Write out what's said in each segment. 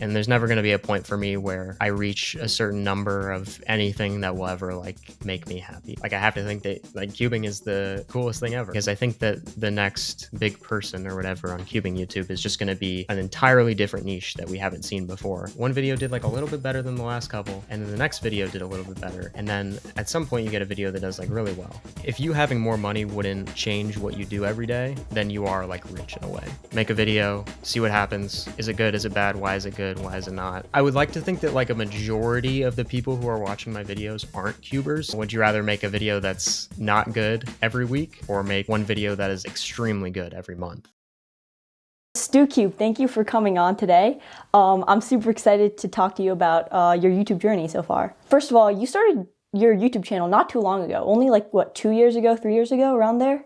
And there's never going to be a point for me where I reach a certain number of anything that will ever like make me happy. Like I have to think that like cubing is the coolest thing ever, because I think that the next big person or whatever on cubing YouTube is just going to be an entirely different niche that we haven't seen before. One video did like a little bit better than the last couple, and then the next video did a little bit better, and then at some point you get a video that does like really well. If you having more money wouldn't change what you do every day, then you are like rich in a way. Make a video, see what happens. Is it good? Is it bad? Why is it good? Why is it not? I would like to think that like a majority of the people who are watching my videos aren't cubers. Would you rather make a video that's not good every week or make one video that is extremely good every month? STUCUBE, thank you for coming on today. I'm super excited to talk to you about your YouTube journey so far. First of all, you started your YouTube channel not too long ago, only like what, 2 years ago, 3 years ago, around there?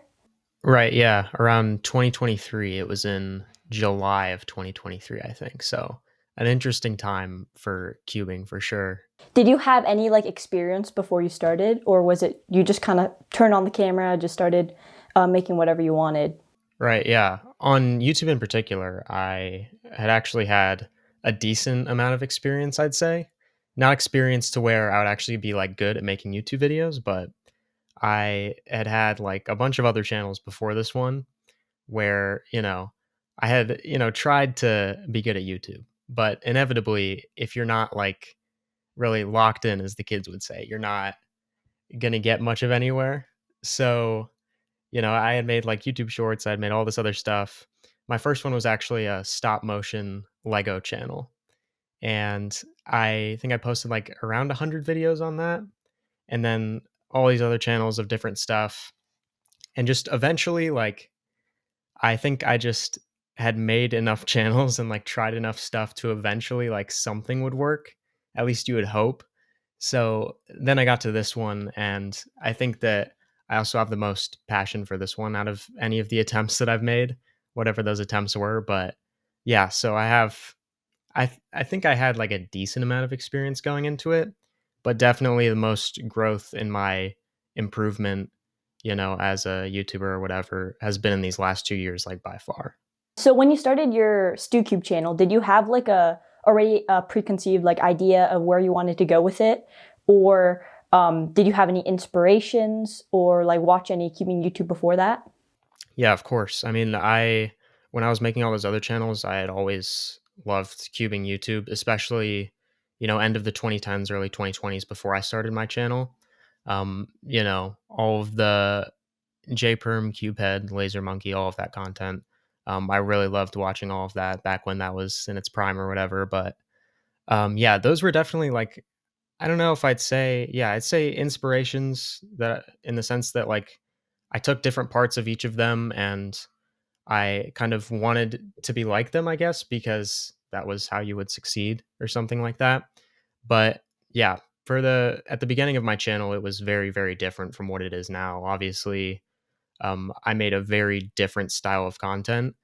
Right, yeah, around 2023. It was in July of 2023, I think. So an interesting time for cubing for sure. Did you have any like experience before you started, or was it you just kind of turned on the camera, just started making whatever you wanted? Right, yeah. On YouTube in particular, I had actually had a decent amount of experience, I'd say. Not experience to where I would actually be like good at making YouTube videos, but I had like a bunch of other channels before this one where, I had, tried to be good at YouTube. But inevitably, if you're not like really locked in, as the kids would say, you're not going to get much of anywhere. So, I had made like YouTube shorts, I had made all this other stuff. My first one was actually a stop motion Lego channel. And I think I posted like around 100 videos on that. And then all these other channels of different stuff. And just eventually, like, I think I just had made enough channels and like tried enough stuff to eventually like something would work. At least you would hope. So then I got to this one, and I think that I also have the most passion for this one out of any of the attempts that I've made, whatever those attempts were. But yeah, so I think I had like a decent amount of experience going into it, but definitely the most growth in my improvement, as a YouTuber or whatever, has been in these last 2 years, like by far. So when you started your STUCUBE channel, did you have like already a preconceived like idea of where you wanted to go with it, or did you have any inspirations or like watch any cubing YouTube before that? Yeah, of course. I mean, when I was making all those other channels, I had always loved cubing YouTube, especially, end of the 2010s, early 2020s before I started my channel. All of the JPerm, Cubehead, Laser Monkey, all of that content. I really loved watching all of that back when that was in its prime or whatever. But yeah, those were definitely like, I don't know if I'd say inspirations, that in the sense that like I took different parts of each of them and I kind of wanted to be like them, I guess, because that was how you would succeed or something like that. But yeah, at the beginning of my channel, it was very, very different from what it is now. Obviously, I made a very different style of content,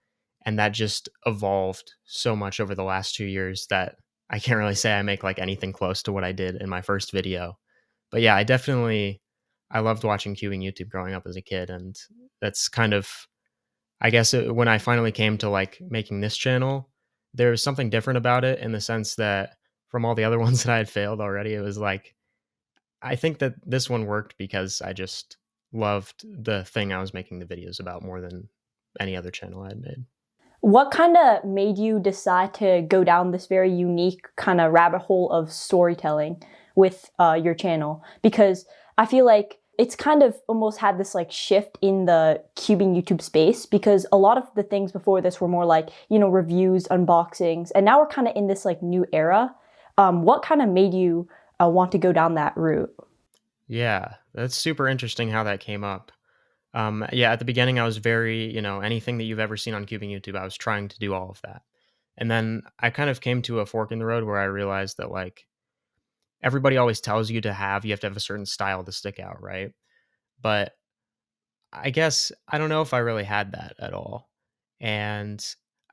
and that just evolved so much over the last 2 years that I can't really say I make like anything close to what I did in my first video. But yeah, I loved watching cubing YouTube growing up as a kid, and that's kind of, I guess, when I finally came to like making this channel, there was something different about it in the sense that from all the other ones that I had failed already, it was like, I think that this one worked because I just loved the thing I was making the videos about more than any other channel I had made. What kind of made you decide to go down this very unique kind of rabbit hole of storytelling with your channel? Because I feel like it's kind of almost had this like shift in the cubing YouTube space, because a lot of the things before this were more like, reviews, unboxings, and now we're kind of in this like new era. What kind of made you want to go down that route? Yeah, that's super interesting how that came up. Yeah, at the beginning, I was very, anything that you've ever seen on cubing YouTube, I was trying to do all of that. And then I kind of came to a fork in the road where I realized that like everybody always tells you you have to have a certain style to stick out, right? But I guess I don't know if I really had that at all. And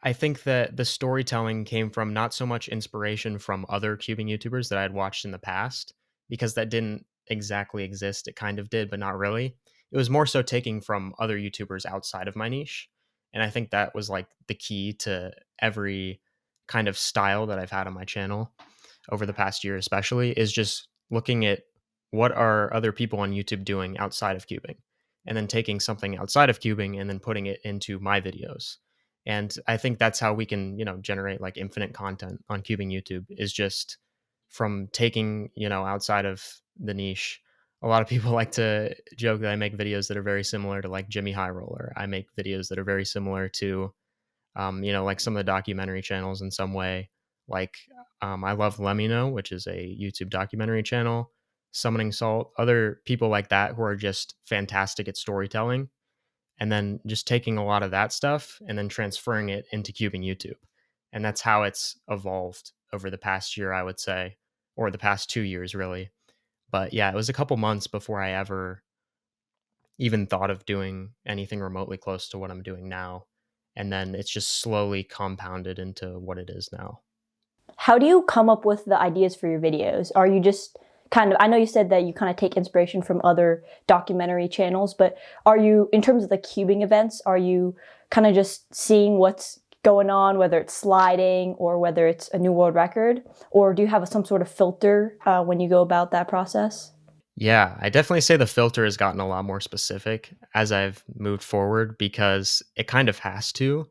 I think that the storytelling came from not so much inspiration from other cubing YouTubers that I had watched in the past, because that didn't exactly exist. It kind of did, but not really. It was more so taking from other YouTubers outside of my niche. And I think that was like the key to every kind of style that I've had on my channel over the past year, especially, is just looking at what are other people on YouTube doing outside of cubing, and then taking something outside of cubing and then putting it into my videos. And I think that's how we can, generate like infinite content on cubing YouTube, is just from taking, outside of the niche. A lot of people like to joke that I make videos that are very similar to like Jimmy High Roller. I make videos that are very similar to like some of the documentary channels in some way. Like, I love Lemino, which is a YouTube documentary channel, Summoning Salt, other people like that who are just fantastic at storytelling. And then just taking a lot of that stuff and then transferring it into cubing YouTube. And that's how it's evolved over the past year, I would say, or the past 2 years, really. But yeah, it was a couple months before I ever even thought of doing anything remotely close to what I'm doing now. And then it's just slowly compounded into what it is now. How do you come up with the ideas for your videos? Are you just kind of, I know you said that you kind of take inspiration from other documentary channels, but are you, in terms of the cubing events, are you kind of just seeing what's going on, whether it's sliding or whether it's a new world record? Or do you have some sort of filter when you go about that process? Yeah, I definitely say the filter has gotten a lot more specific as I've moved forward, because it kind of has to.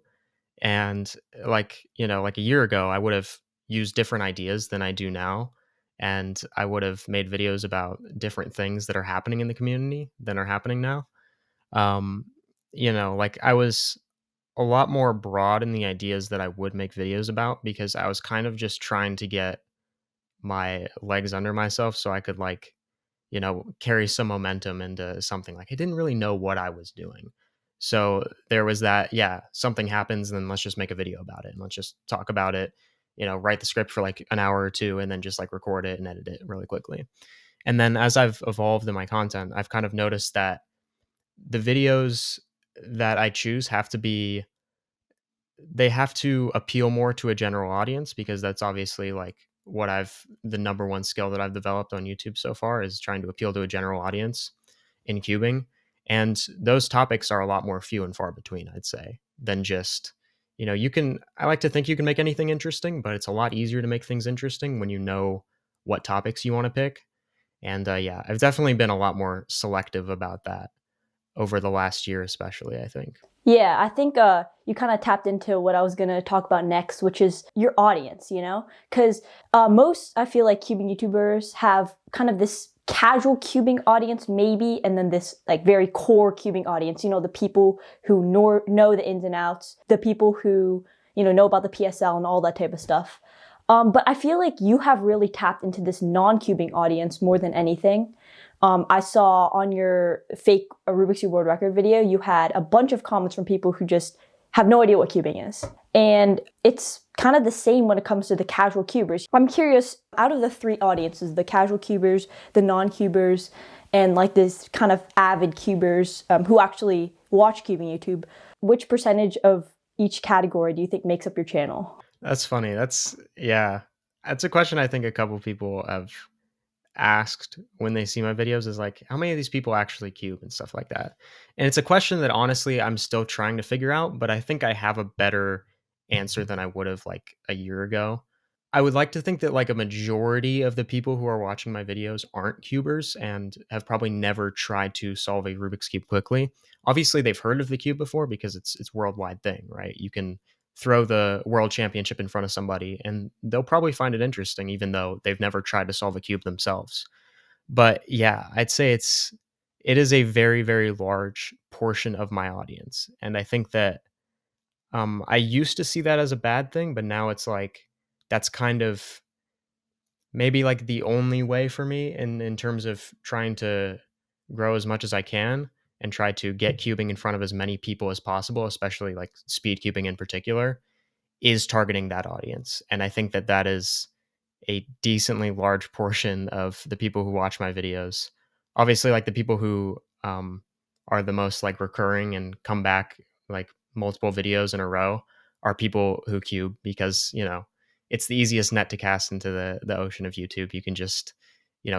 And like, like a year ago, I would have used different ideas than I do now. And I would have made videos about different things that are happening in the community than are happening now. Um, like I was a lot more broad in the ideas that I would make videos about, because I was kind of just trying to get my legs under myself so I could like, carry some momentum into something. Like I didn't really know what I was doing. So there was that, yeah, something happens, and then let's just make a video about it and let's just talk about it, write the script for like an hour or two and then just like record it and edit it really quickly. And then as I've evolved in my content, I've kind of noticed that the videos that I choose they have to appeal more to a general audience, because that's obviously like the number one skill that I've developed on YouTube so far, is trying to appeal to a general audience in cubing. And those topics are a lot more few and far between, I'd say, than just, I like to think you can make anything interesting, but it's a lot easier to make things interesting when you know what topics you want to pick. And yeah, I've definitely been a lot more selective about that over the last year, especially, I think. Yeah, I think you kind of tapped into what I was going to talk about next, which is your audience, Because most, I feel like, cubing YouTubers have kind of this casual cubing audience, maybe, and then this like very core cubing audience, the people who know the ins and outs, the people who, know about the PSL and all that type of stuff. But I feel like you have really tapped into this non-cubing audience more than anything. I saw on your fake Rubik's Cube World Record video, you had a bunch of comments from people who just have no idea what cubing is. And it's kind of the same when it comes to the casual cubers. I'm curious, out of the three audiences, the casual cubers, the non-cubers, and like this kind of avid cubers who actually watch cubing YouTube, which percentage of each category do you think makes up your channel? That's funny. Yeah, that's a question I think a couple people have asked when they see my videos, is like, how many of these people actually cube and stuff like that. And it's a question that honestly I'm still trying to figure out, but I think I have a better answer than I would have like a year ago. I would like to think that like a majority of the people who are watching my videos aren't cubers and have probably never tried to solve a Rubik's Cube quickly. Obviously they've heard of the cube before, because it's worldwide thing, right? You can throw the world championship in front of somebody and they'll probably find it interesting, even though they've never tried to solve a cube themselves. But yeah, I'd say it is a very, very large portion of my audience. And I think that I used to see that as a bad thing, but now it's like that's kind of maybe like the only way for me in terms of trying to grow as much as I can and try to get cubing in front of as many people as possible, especially like speed cubing in particular, is targeting that audience. And I think that that is a decently large portion of the people who watch my videos. Obviously, like the people who are the most like recurring and come back like multiple videos in a row are people who cube, because it's the easiest net to cast into the ocean of YouTube. You can just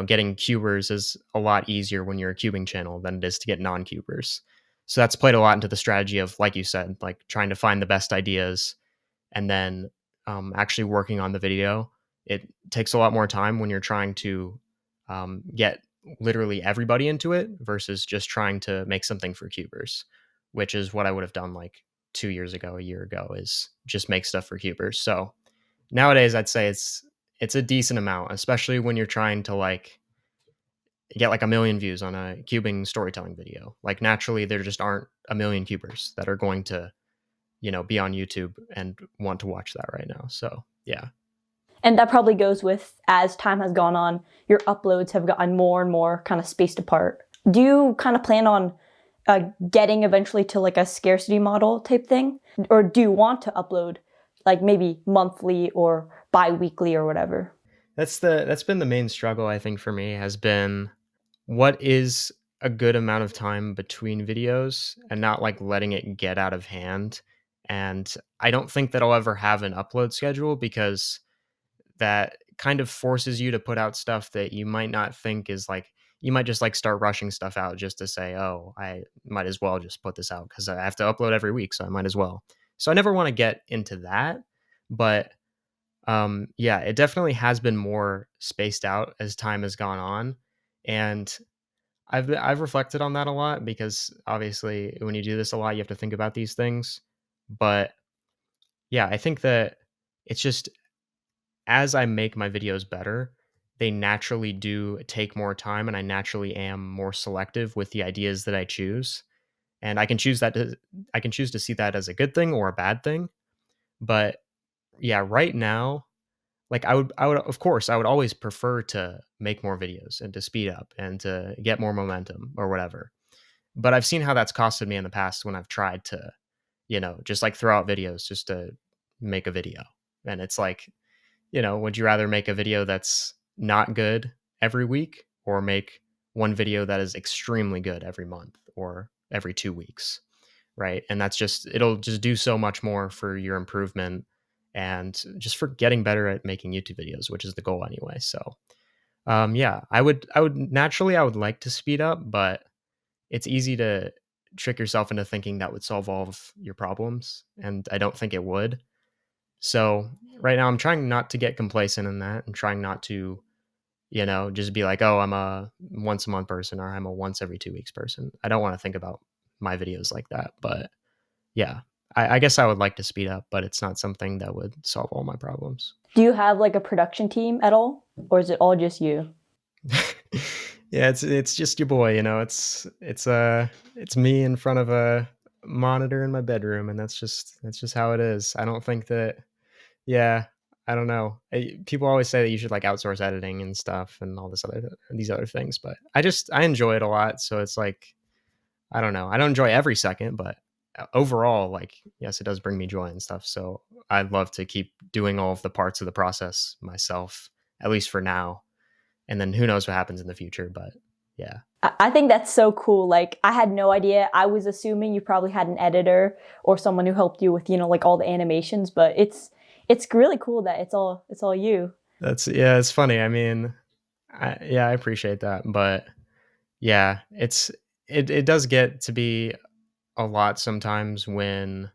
getting cubers is a lot easier when you're a cubing channel than it is to get non-cubers. So that's played a lot into the strategy of, like you said, like trying to find the best ideas and then actually working on the video. It takes a lot more time when you're trying to get literally everybody into it versus just trying to make something for cubers, which is what I would have done like 2 years ago, a year ago, is just make stuff for cubers. So nowadays, I'd say it's a decent amount, especially when you're trying to like get like a million views on a cubing storytelling video. Like naturally, there just aren't a million cubers that are going to be on YouTube and want to watch that right now. So yeah. And that probably goes with as time has gone on, your uploads have gotten more and more kind of spaced apart. Do you kind of plan on getting eventually to like a scarcity model type thing? Or do you want to upload like maybe monthly or bi-weekly or whatever? That's been the main struggle, I think, for me, has been what is a good amount of time between videos and not like letting it get out of hand. And I don't think that I'll ever have an upload schedule because that kind of forces you to put out stuff that you might not think is like, you might just like start rushing stuff out just to say, oh, I might as well just put this out because I have to upload every week, so I might as well. So I never want to get into that. But yeah, it definitely has been more spaced out as time has gone on. And I've reflected on that a lot because obviously when you do this a lot, you have to think about these things. But yeah, I think that it's just as I make my videos better, they naturally do take more time and I naturally am more selective with the ideas that I choose. And I can choose to see that as a good thing or a bad thing. But yeah, right now, like I would of course I would always prefer to make more videos and to speed up and to get more momentum or whatever. But I've seen how that's costed me in the past when I've tried to, just like throw out videos just to make a video. And it's like, would you rather make a video that's not good every week or make one video that is extremely good every month or every 2 weeks? Right. And it'll just do so much more for your improvement and just for getting better at making YouTube videos, which is the goal anyway. So, yeah, I would like to speed up, but it's easy to trick yourself into thinking that would solve all of your problems. And I don't think it would. So right now I'm trying not to get complacent in that and trying not to, just be like, oh, I'm a once a month person or I'm a once every 2 weeks person. I don't want to think about my videos like that. But yeah, I guess I would like to speed up, but it's not something that would solve all my problems. Do you have like a production team at all? Or is it all just you? Yeah, it's just your boy, it's me in front of a monitor in my bedroom, and that's just how it is. I don't think that yeah, I don't know. People always say that you should like outsource editing and stuff and all these other things, but I enjoy it a lot, so it's like I don't know. I don't enjoy every second, but overall, like yes, it does bring me joy and stuff. So I'd love to keep doing all of the parts of the process myself, at least for now. And then who knows what happens in the future, but yeah. I think that's so cool. Like I had no idea. I was assuming you probably had an editor or someone who helped you with, like all the animations, but it's really cool that it's all you. Yeah, it's funny. I mean, I appreciate that, but yeah, it does get to be a lot sometimes when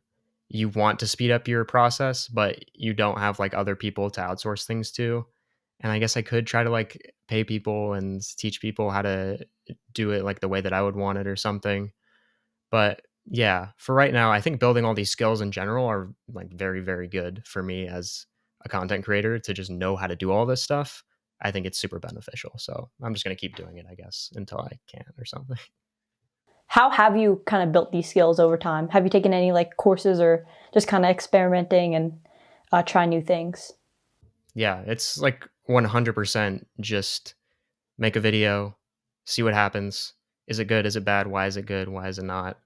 you want to speed up your process, but you don't have like other people to outsource things to. And I guess I could try to like pay people and teach people how to do it like the way that I would want it or something. But yeah, for right now, I think building all these skills in general are like very, very good for me as a content creator to just know how to do all this stuff. I think it's super beneficial. So I'm just going to keep doing it, I guess, until I can or something. How have you kind of built these skills over time? Have you taken any like courses or just kind of experimenting and trying new things? Yeah, it's like 100% just make a video, see what happens. Is it good? Is it bad? Why is it good? Why is it not?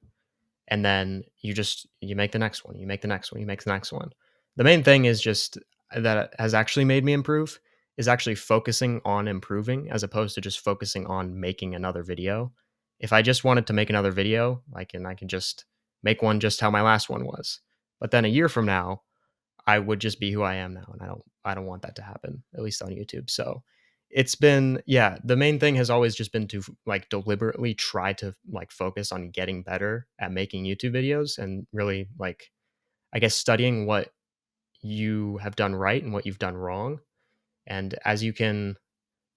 And then you make the next one, you make the next one, you make the next one. The main thing is just that has actually made me improve is actually focusing on improving as opposed to just focusing on making another video. If I just wanted to make another video, I can just make one just how my last one was. But then a year from now, I would just be who I am now, and I don't want that to happen, at least on YouTube. So it's been yeah, the main thing has always just been to like deliberately try to like focus on getting better at making YouTube videos and really like I guess studying what you have done right and what you've done wrong. And as you can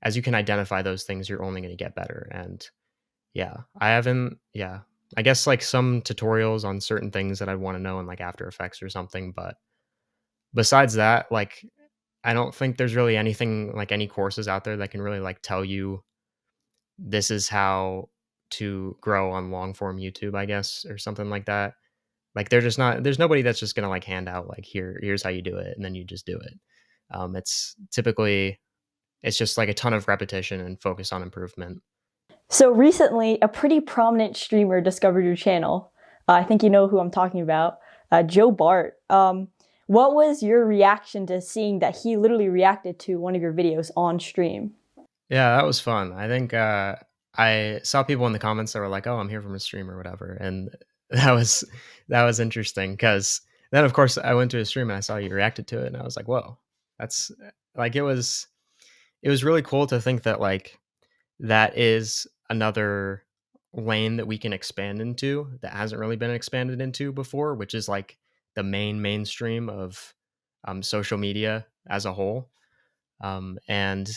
identify those things, you're only going to get better. And yeah, I haven't, yeah, I guess like some tutorials on certain things that I'd want to know in like After Effects or something. But besides that, like, I don't think there's really anything like any courses out there that can really like tell you this is how to grow on long form YouTube, I guess, or something like that. Like they're just not, there's nobody that's just gonna like hand out like here's how you do it and then you just do it. It's typically it's just like a ton of repetition and focus on improvement. So recently, a pretty prominent streamer discovered your channel. I think you know who I'm talking about, Joe Bart. What was your reaction to seeing that he literally reacted to one of your videos on stream? Yeah, that was fun. I think I saw people in the comments that were like, "Oh, I'm here from a stream or whatever," and that was that was interesting because then of course I went to a stream and I saw you reacted to it and I was like, "Whoa, that's like it was really cool to think that like that is another lane that we can expand into that hasn't really been expanded into before, which is like the mainstream of social media as a whole, and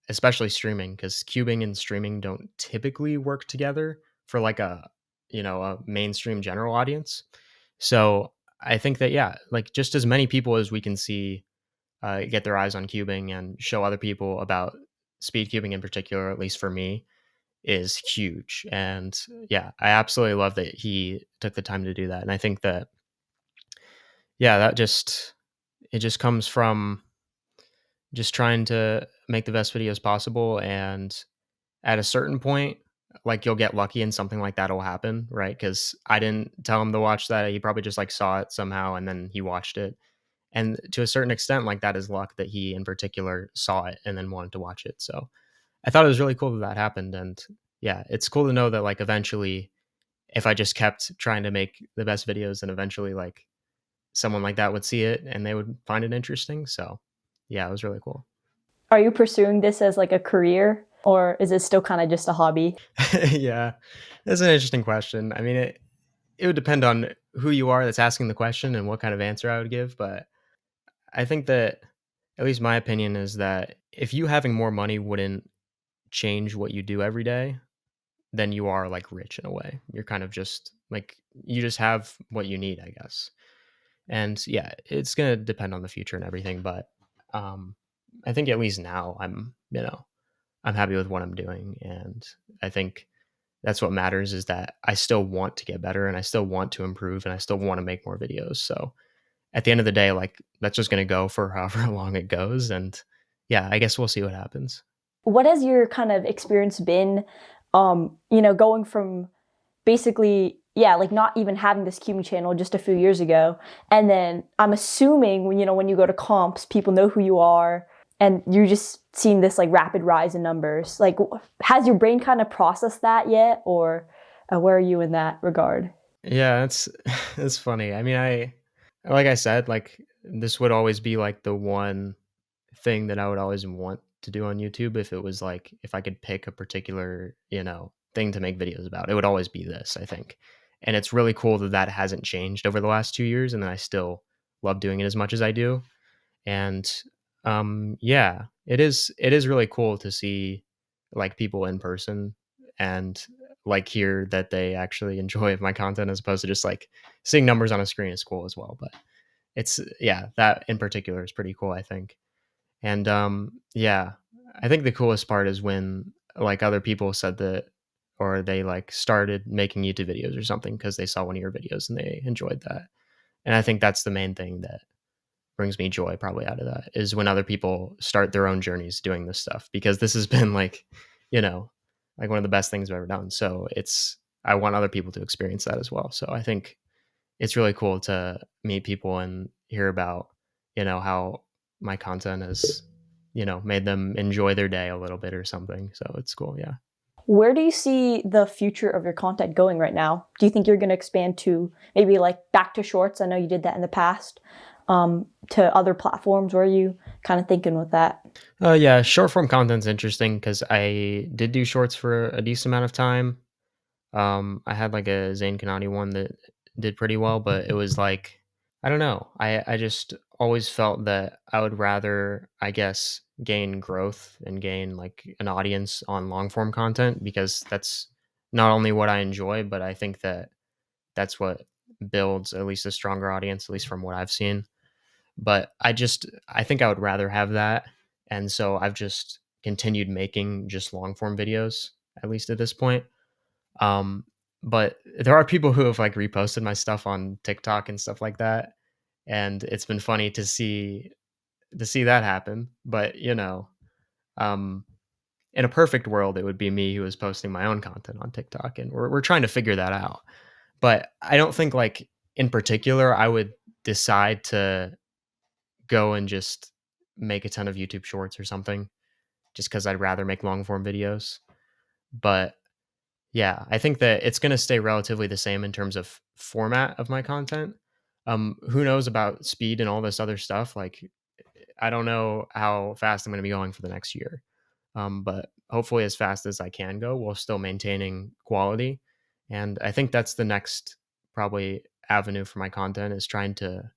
especially streaming because cubing and streaming don't typically work together for like a mainstream general audience. So I think that yeah, like just as many people as we can see get their eyes on cubing and show other people about speed cubing in particular, at least for me, is huge. And yeah, I absolutely love that he took the time to do that. And I think that yeah, that just it just comes from just trying to make the best videos possible. And at a certain point, like you'll get lucky and something like that will happen, right? Because I didn't tell him to watch that. He probably just like saw it somehow and then he watched it. And to a certain extent, like that is luck that he in particular saw it and then wanted to watch it. So I thought it was really cool that that happened. And yeah, it's cool to know that like eventually, if I just kept trying to make the best videos, then eventually like someone like that would see it and they would find it interesting. So yeah, it was really cool. Are you pursuing this as like a career, or is it still kind of just a hobby? Yeah, that's an interesting question. I mean, it would depend on who you are that's asking the question and what kind of answer I would give. But I think that, at least my opinion, is that if you having more money wouldn't change what you do every day, then you are like rich in a way. You're kind of just like, you just have what you need, I guess. And yeah, it's going to depend on the future and everything. But um, I think at least now I'm happy with what I'm doing. And I think that's what matters is that I still want to get better and I still want to improve and I still want to make more videos. So at the end of the day, like that's just going to go for however long it goes. And yeah, I guess we'll see what happens. What has your kind of experience been, going from basically, yeah, like not even having this cubing channel just a few years ago. And then I'm assuming when you go to comps, people know who you are and you're just seeing this like rapid rise in numbers. Like, has your brain kind of processed that yet? Or where are you in that regard? Yeah, it's it's funny. I mean, like I said, like this would always be like the one thing that I would always want to do on YouTube if it was like if I could pick a particular, thing to make videos about. It would always be this, I think. And it's really cool that that hasn't changed over the last 2 years and that I still love doing it as much as I do. And yeah, it is really cool to see like people in person and like hear that they actually enjoy my content as opposed to just like seeing numbers on a screen is cool as well. But it's yeah, that in particular is pretty cool, I think. And yeah, I think the coolest part is when like other people said that or they like started making YouTube videos or something because they saw one of your videos and they enjoyed that. And I think that's the main thing that brings me joy probably out of that is when other people start their own journeys doing this stuff because this has been like, you know, like one of the best things I've ever done. So it's I want other people to experience that as well. So I think it's really cool to meet people and hear about, how my content has, made them enjoy their day a little bit or something. So it's cool. Yeah. Where do you see the future of your content going right now? Do you think you're going to expand to maybe like back to shorts? I know you did that in the past. To other platforms. Where are you kind of thinking with that? Yeah. Short form content's interesting because I did do shorts for a decent amount of time. I had like a Zayn Kanani one that did pretty well, but it was like I don't know. I just always felt that I would rather, I guess, gain growth and gain like an audience on long form content because that's not only what I enjoy, but I think that that's what builds at least a stronger audience, at least from what I've seen. But I think I would rather have that. And so I've just continued making just long form videos, at least at this point. Um, but there are people who have like reposted my stuff on TikTok and stuff like that. And it's been funny to see that happen. But um, in a perfect world, it would be me who was posting my own content on TikTok, and we're trying to figure that out. But I don't think like in particular I would decide to go and just make a ton of YouTube shorts or something just because I'd rather make long form videos. But yeah, I think that it's going to stay relatively the same in terms of format of my content. Who knows about speed and all this other stuff? Like, I don't know how fast I'm going to be going for the next year. But hopefully, as fast as I can go, while still maintaining quality. And I think that's the next probably avenue for my content is trying to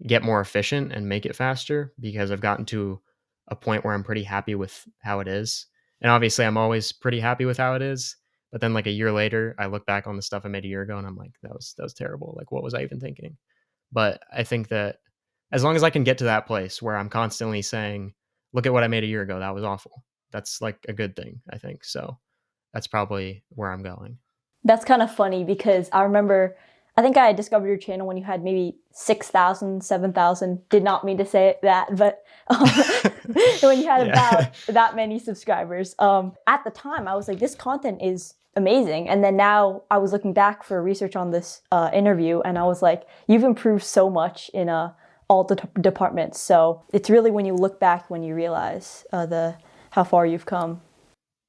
get more efficient and make it faster because I've gotten to a point where I'm pretty happy with how it is. And obviously, I'm always pretty happy with how it is. But then, like a year later, I look back on the stuff I made a year ago, and I'm like, that was terrible. Like, what was I even thinking? But I think that as long as I can get to that place where I'm constantly saying, "Look at what I made a year ago. That was awful." That's like a good thing, I think. So that's probably where I'm going. That's kind of funny because I remember, I think I discovered your channel when you had maybe 6,000, 7,000. Did not mean to say that, but when you had about Yeah. that many subscribers. At the time, I was like, this content is amazing. And then now I was looking back for research on this interview, and I was like, you've improved so much in all the departments. So it's really when you look back when you realize the how far you've come.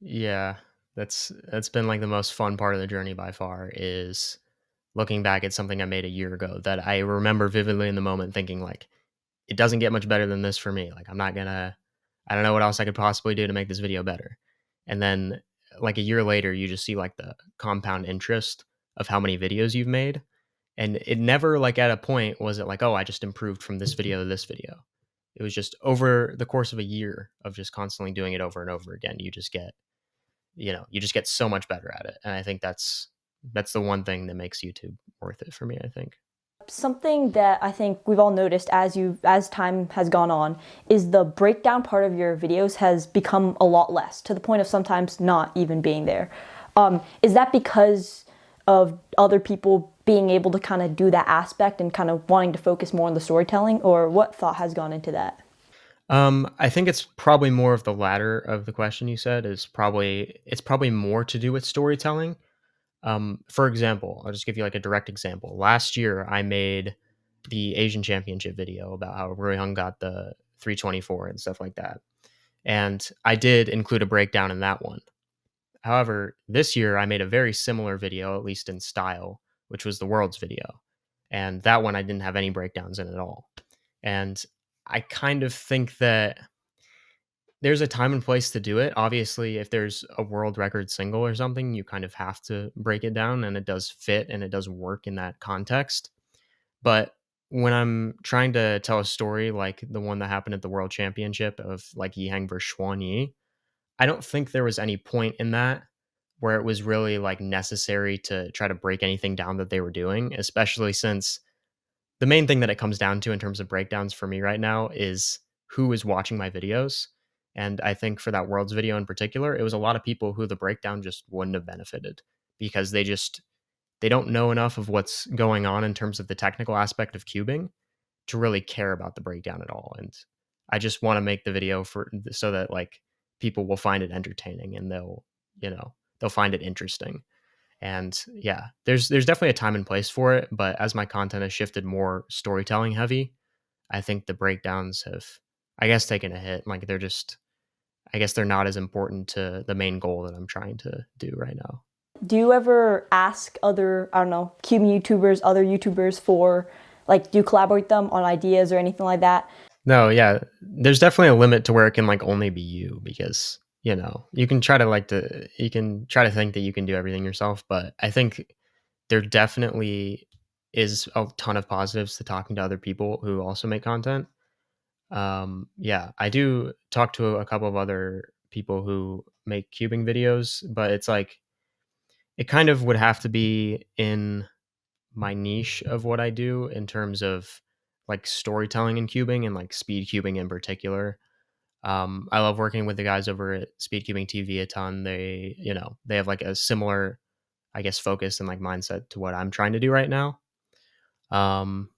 Yeah, that's been like the most fun part of the journey by far is looking back at something I made a year ago that I remember vividly in the moment thinking like it doesn't get much better than this for me. Like I don't know what else I could possibly do to make this video better. And then like a year later you just see like the compound interest of how many videos you've made. And it never like at a point was it like, oh, I just improved from this video to this video. It was just over the course of a year of just constantly doing it over and over again. You just get so much better at it. And I think that's the one thing that makes YouTube worth it for me, I think. Something that I think we've all noticed as time has gone on is the breakdown part of your videos has become a lot less to the point of sometimes not even being there. Is that because of other people being able to kind of do that aspect and kind of wanting to focus more on the storytelling, or what thought has gone into that? I think it's probably more of the latter of the question you said is probably it's probably more to do with storytelling. For example, I'll just give you like a direct example. Last year, I made the Asian Championship video about how Roy Hung got the 324 and stuff like that. And I did include a breakdown in that one. However, this year I made a very similar video, at least in style, which was the world's video. And that one I didn't have any breakdowns in at all. And I kind of think that there's a time and place to do it. Obviously, if there's a world record single or something, you kind of have to break it down and it does fit and it does work in that context. But when I'm trying to tell a story like the one that happened at the World Championship of like Yihang versus Xuan Yi, I don't think there was any point in that where it was really like necessary to try to break anything down that they were doing, especially since the main thing that it comes down to in terms of breakdowns for me right now is who is watching my videos. And I think for that Worlds video in particular, it was a lot of people who the breakdown just wouldn't have benefited because they don't know enough of what's going on in terms of the technical aspect of cubing to really care about the breakdown at all. And I just want to make the video for so that like people will find it entertaining and they'll find it interesting. And yeah, there's definitely a time and place for it, but as my content has shifted more storytelling heavy, I think the breakdowns have I guess taken a hit. Like I guess they're not as important to the main goal that I'm trying to do right now. Do you ever ask other, I don't know, cube YouTubers, other YouTubers for, like, do you collaborate them on ideas or anything like that? No, yeah, there's definitely a limit to where it can like only be you because you can try to you can try to think that you can do everything yourself, but I think there definitely is a ton of positives to talking to other people who also make content. Yeah, I do talk to a couple of other people who make cubing videos, but it's like it kind of would have to be in my niche of what I do in terms of like storytelling and cubing and like speed cubing in particular. I love working with the guys over at Speed Cubing TV a ton. They, they have like a similar, I guess, focus and like mindset to what I'm trying to do right now. Um,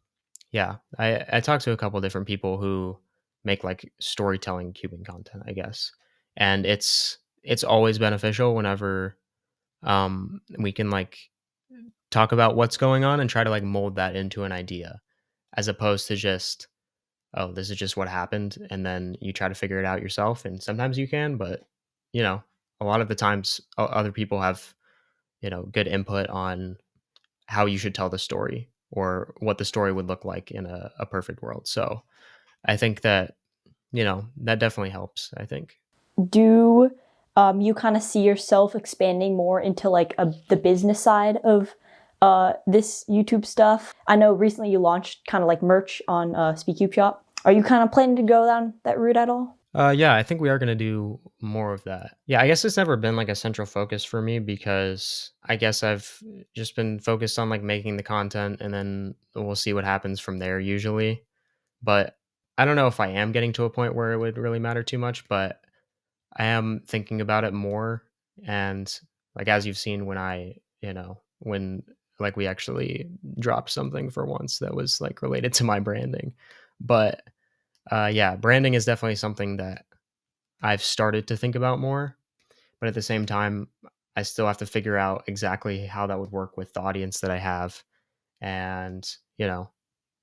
yeah, I talked to a couple different people who make like storytelling cubing content, I guess, and it's always beneficial whenever we can like talk about what's going on and try to like mold that into an idea, as opposed to just, oh, this is just what happened, and then you try to figure it out yourself. And sometimes you can, but you know, a lot of the times other people have good input on how you should tell the story or what the story would look like in a perfect world. So I think that that definitely helps, I think. Do you kind of see yourself expanding more into like the business side of this YouTube stuff? I know recently you launched kind of like merch on SpeakCube Shop. Are you kind of planning to go down that route at all? Yeah, I think we are going to do more of that. Yeah, I guess it's never been like a central focus for me because I guess I've just been focused on like making the content, and then we'll see what happens from there usually. But I don't know if I am getting to a point where it would really matter too much, but I am thinking about it more. And like, as you've seen, when when like we actually dropped something for once that was like related to my branding. But yeah, branding is definitely something that I've started to think about more. But at the same time, I still have to figure out exactly how that would work with the audience that I have. And,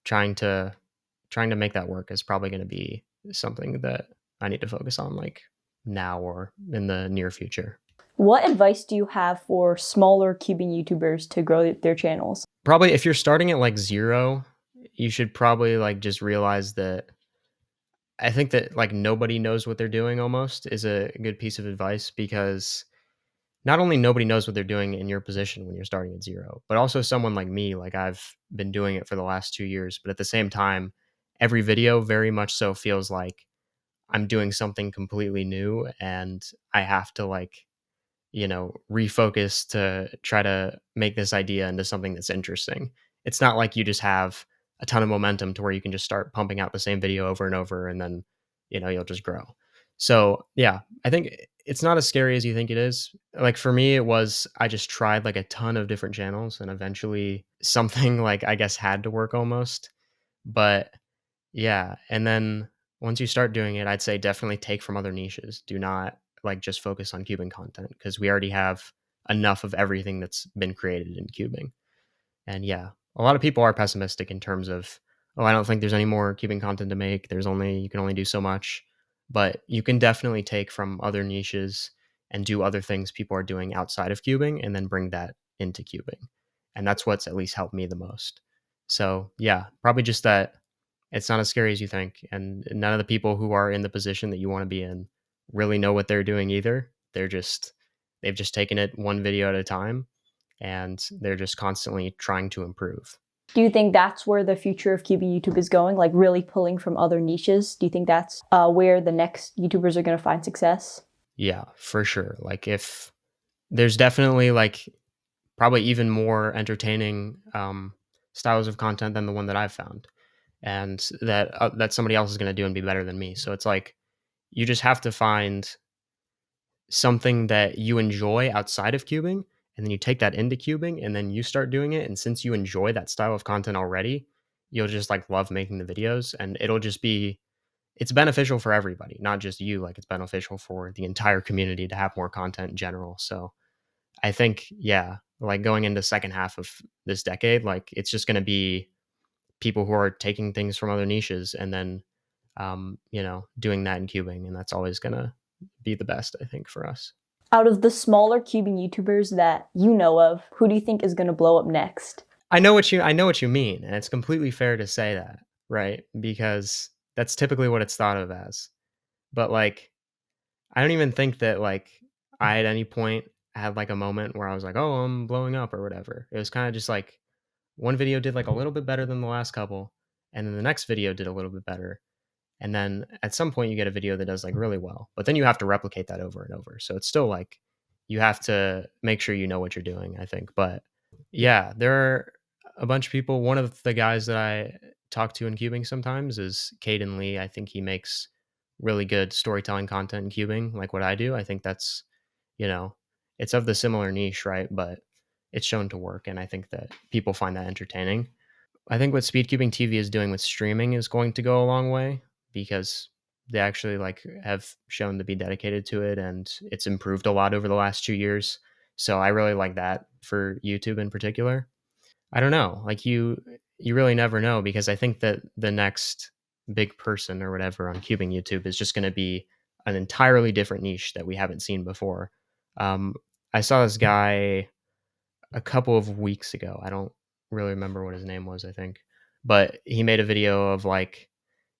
trying to trying to make that work is probably going to be something that I need to focus on like now or in the near future. What advice do you have for smaller cubing YouTubers to grow their channels? Probably if you're starting at like 0, you should probably like just realize that I think that like nobody knows what they're doing almost is a good piece of advice, because not only nobody knows what they're doing in your position when you're starting at 0, but also someone like me, like I've been doing it for the last 2 years, but at the same time, every video very much so feels like I'm doing something completely new, and I have to like, refocus to try to make this idea into something that's interesting. It's not like you just have a ton of momentum to where you can just start pumping out the same video over and over, and then, you'll just grow. So, yeah, I think it's not as scary as you think it is. Like for me, it was, I just tried like a ton of different channels, and eventually something like I guess had to work almost. But yeah, and then once you start doing it, I'd say definitely take from other niches. Do not like just focus on cubing content, because we already have enough of everything that's been created in cubing. And yeah, a lot of people are pessimistic in terms of, oh, I don't think there's any more cubing content to make. You can only do so much. But you can definitely take from other niches and do other things people are doing outside of cubing and then bring that into cubing. And that's what's at least helped me the most. So yeah, probably just that it's not as scary as you think. And none of the people who are in the position that you want to be in really know what they're doing either. They've just taken it one video at a time, and they're just constantly trying to improve. Do you think that's where the future of cubing YouTube is going? Like really pulling from other niches? Do you think that's where the next YouTubers are going to find success? Yeah, for sure. Like if there's definitely like probably even more entertaining styles of content than the one that I've found, and that somebody else is going to do and be better than me. So it's like you just have to find something that you enjoy outside of cubing, and then you take that into cubing, and then you start doing it. And since you enjoy that style of content already, you'll just like love making the videos, and it's beneficial for everybody, not just you. Like it's beneficial for the entire community to have more content in general. So I think, yeah, like going into second half of this decade, like it's just going to be people who are taking things from other niches and then doing that in cubing, and that's always going to be the best, I think, for us. Out of the smaller cubing YouTubers that you know of, who do you think is going to blow up next? I know what you mean, and it's completely fair to say that, right? Because that's typically what it's thought of as. But like I don't even think that like I at any point had like a moment where I was like, "Oh, I'm blowing up" or whatever. It was kind of just like one video did like a little bit better than the last couple, and then the next video did a little bit better. And then at some point you get a video that does like really well, but then you have to replicate that over and over. So it's still like you have to make sure you know what you're doing, I think. But yeah, there are a bunch of people. One of the guys that I talk to in cubing sometimes is Caden Lee. I think he makes really good storytelling content in cubing, like what I do. I think that's, you know, it's of the similar niche, right? But it's shown to work. And I think that people find that entertaining. I think what Speedcubing TV is doing with streaming is going to go a long way because they actually like have shown to be dedicated to it and it's improved a lot over the last 2 years. So I really like that for YouTube in particular. I don't know, like you really never know because I think that the next big person or whatever on cubing YouTube is just going to be an entirely different niche that we haven't seen before. Um, I saw this guy a couple of weeks ago. I don't really remember what his name was, I think. But he made a video of like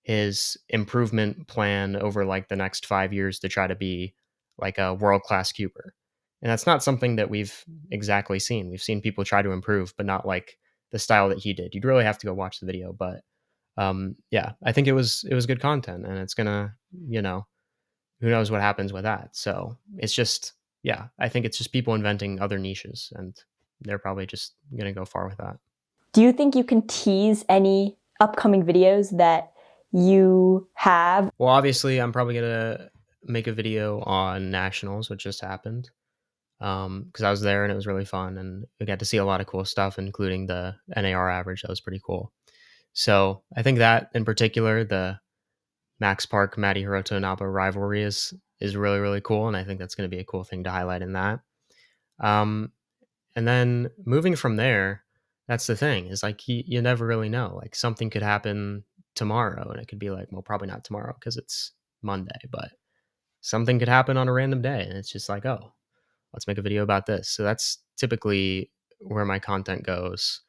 his improvement plan over like the next 5 years to try to be like a world-class cuber. And that's not something that we've exactly seen. We've seen people try to improve, but not like the style that he did. You'd really have to go watch the video, but yeah, I think it was good content and it's going to, you know, who knows what happens with that. So, it's just yeah, I think it's just people inventing other niches and they're probably just going to go far with that. Do you think you can tease any upcoming videos that you have? Well, obviously, I'm probably going to make a video on nationals, which just happened. Because I was there and it was really fun, and we got to see a lot of cool stuff, including the NAR average. That was pretty cool. So I think that in particular, the Max Park Matty Hiroto Naba rivalry is really really cool, and I think that's going to be a cool thing to highlight in that. Um, and then moving from there, that's the thing is like you never really know. Like something could happen tomorrow, and it could be like, well, probably not tomorrow because it's Monday, but something could happen on a random day, and it's just like, oh, let's make a video about this. So that's typically where my content goes.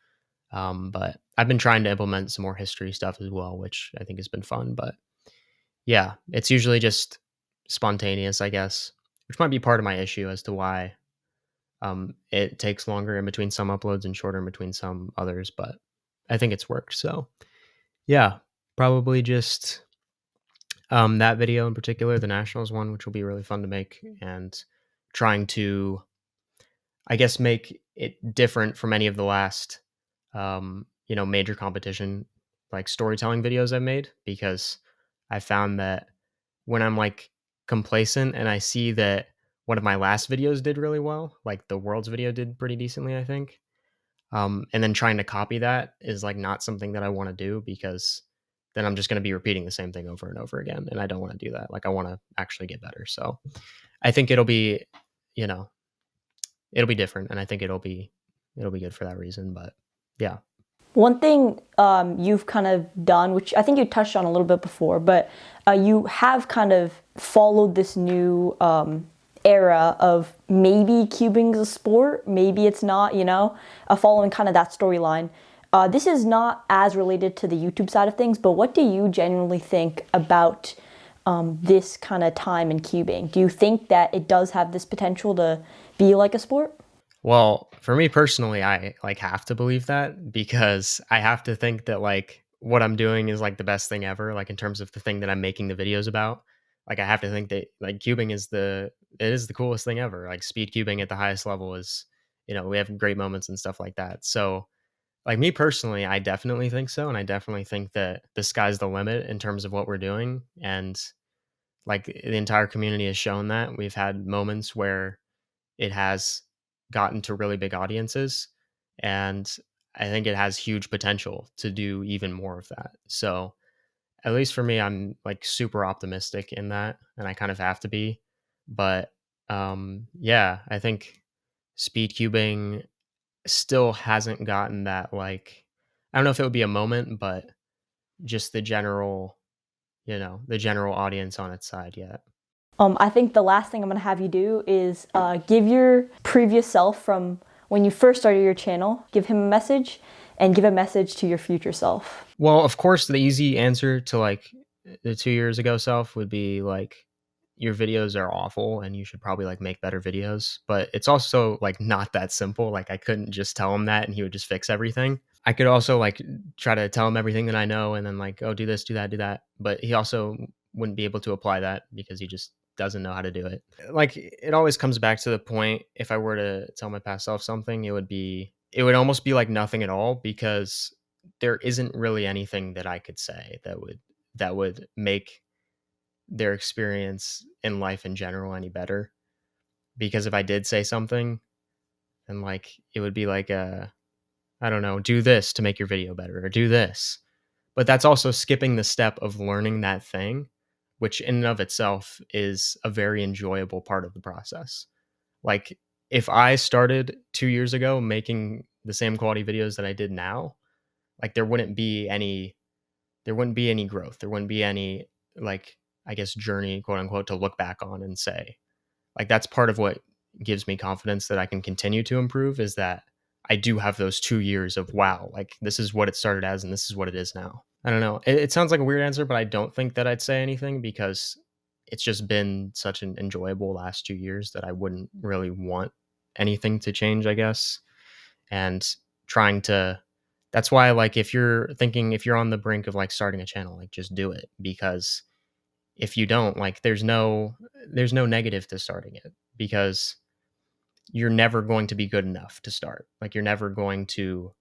But I've been trying to implement some more history stuff as well, which I think has been fun. But yeah, it's usually just spontaneous, I guess, which might be part of my issue as to why it takes longer in between some uploads and shorter in between some others. But I think it's worked. So yeah, probably just that video in particular, the Nationals one, which will be really fun to make, and trying to, I guess, make it different from any of the last, major competition like storytelling videos I've made because I found that when I'm like complacent and I see that one of my last videos did really well, like the world's video did pretty decently, I think. And then trying to copy that is like not something that I want to do because then I'm just going to be repeating the same thing over and over again. And I don't want to do that. Like I want to actually get better. So I think it'll be, you know, it'll be different. And I think it'll be good for that reason. But yeah. One thing you've kind of done, which I think you touched on a little bit before, but you have kind of followed this new era of maybe cubing is a sport, maybe it's not, following kind of that storyline. This is not as related to the YouTube side of things, but what do you genuinely think about this kind of time in cubing? Do you think that it does have this potential to be like a sport? Well, for me personally, I like have to believe that because I have to think that like what I'm doing is like the best thing ever, like in terms of the thing that I'm making the videos about. Like I have to think that like cubing is the coolest thing ever. Like speed cubing at the highest level is, we have great moments and stuff like that. So like me personally, I definitely think so. And I definitely think that the sky's the limit in terms of what we're doing. And like the entire community has shown that. We've had moments where it has gotten to really big audiences, and I think it has huge potential to do even more of that. So, at least for me, I'm like super optimistic in that, and I kind of have to be. But yeah, I think speed cubing still hasn't gotten that like I don't know if it would be a moment, but just the general audience on its side yet. I think the last thing I'm going to have you do is give your previous self from when you first started your channel, give him a message and give a message to your future self. Well, of course, the easy answer to like the 2 years ago self would be like, your videos are awful and you should probably like make better videos. But it's also like not that simple. Like I couldn't just tell him that and he would just fix everything. I could also like try to tell him everything that I know and then like, oh, do this, do that, do that. But he also wouldn't be able to apply that because he just doesn't know how to do it. Like it always comes back to the point, if I were to tell my past self something, it would almost be like nothing at all because there isn't really anything that I could say that would make their experience in life in general any better. Because if I did say something, then like it would be like I don't know, do this to make your video better or do this. But that's also skipping the step of learning that thing, which in and of itself is a very enjoyable part of the process. Like if I started 2 years ago making the same quality videos that I did now, like there wouldn't be any growth. There wouldn't be any like I guess journey, quote unquote, to look back on and say, like that's part of what gives me confidence that I can continue to improve is that I do have those 2 years of wow, like this is what it started as and this is what it is now. I don't know. It sounds like a weird answer, but I don't think that I'd say anything because it's just been such an enjoyable last 2 years that I wouldn't really want anything to change, I guess. And trying to that's why like if you're on the brink of like starting a channel, like just do it because if you don't, like there's no negative to starting it because you're never going to be good enough to start. You're never going to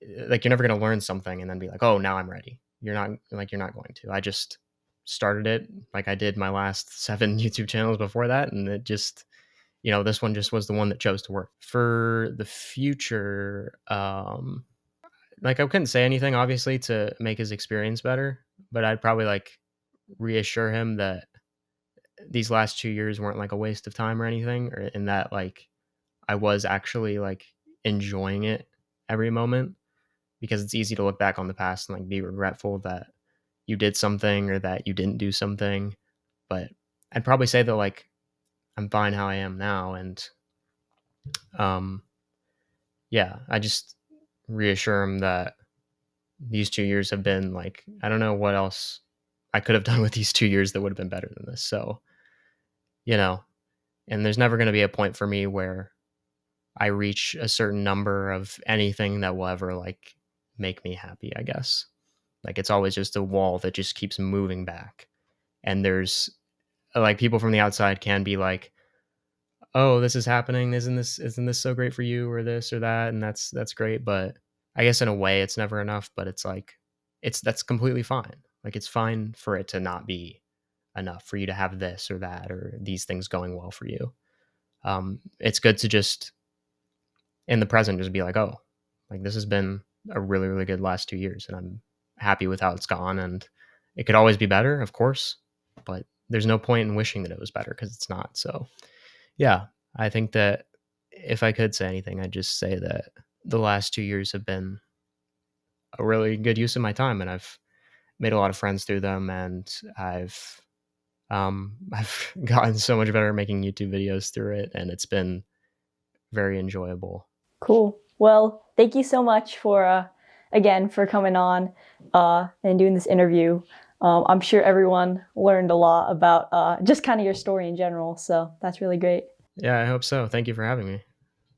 learn something and then be like, "Oh, now I'm ready." You're not going to. I just started it like I did my last 7 YouTube channels before that and it just this one just was the one that chose to work. For the future, like I couldn't say anything obviously to make his experience better, but I'd probably like reassure him that these last 2 years weren't like a waste of time or anything, or in that like I was actually like enjoying it every moment because it's easy to look back on the past and like be regretful that you did something or that you didn't do something. But I'd probably say that like I'm fine how I am now and um yeah, I just reassure him that these 2 years have been like I don't know what else I could have done with these 2 years that would have been better than this. So, you know, and there's never going to be a point for me where I reach a certain number of anything that will ever like make me happy, I guess. Like it's always just a wall that just keeps moving back. And there's like people from the outside can be like, "Oh, this is happening. Isn't this so great for you or this or that?" And that's great, but I guess in a way it's never enough, but it's like that's completely fine. Like it's fine for it to not be enough for you to have this or that or these things going well for you. It's good to just in the present just be like, oh, like this has been a really, really good last 2 years and I'm happy with how it's gone. And it could always be better, of course, but there's no point in wishing that it was better because it's not. So, yeah, I think that if I could say anything, I'd just say that the last 2 years have been a really good use of my time and I've made a lot of friends through them and I've gotten so much better at making YouTube videos through it and it's been very enjoyable. Cool. Well, thank you so much for again for coming on and doing this interview. I'm sure everyone learned a lot about just kind of your story in general. So that's really great. Yeah, I hope so. Thank you for having me.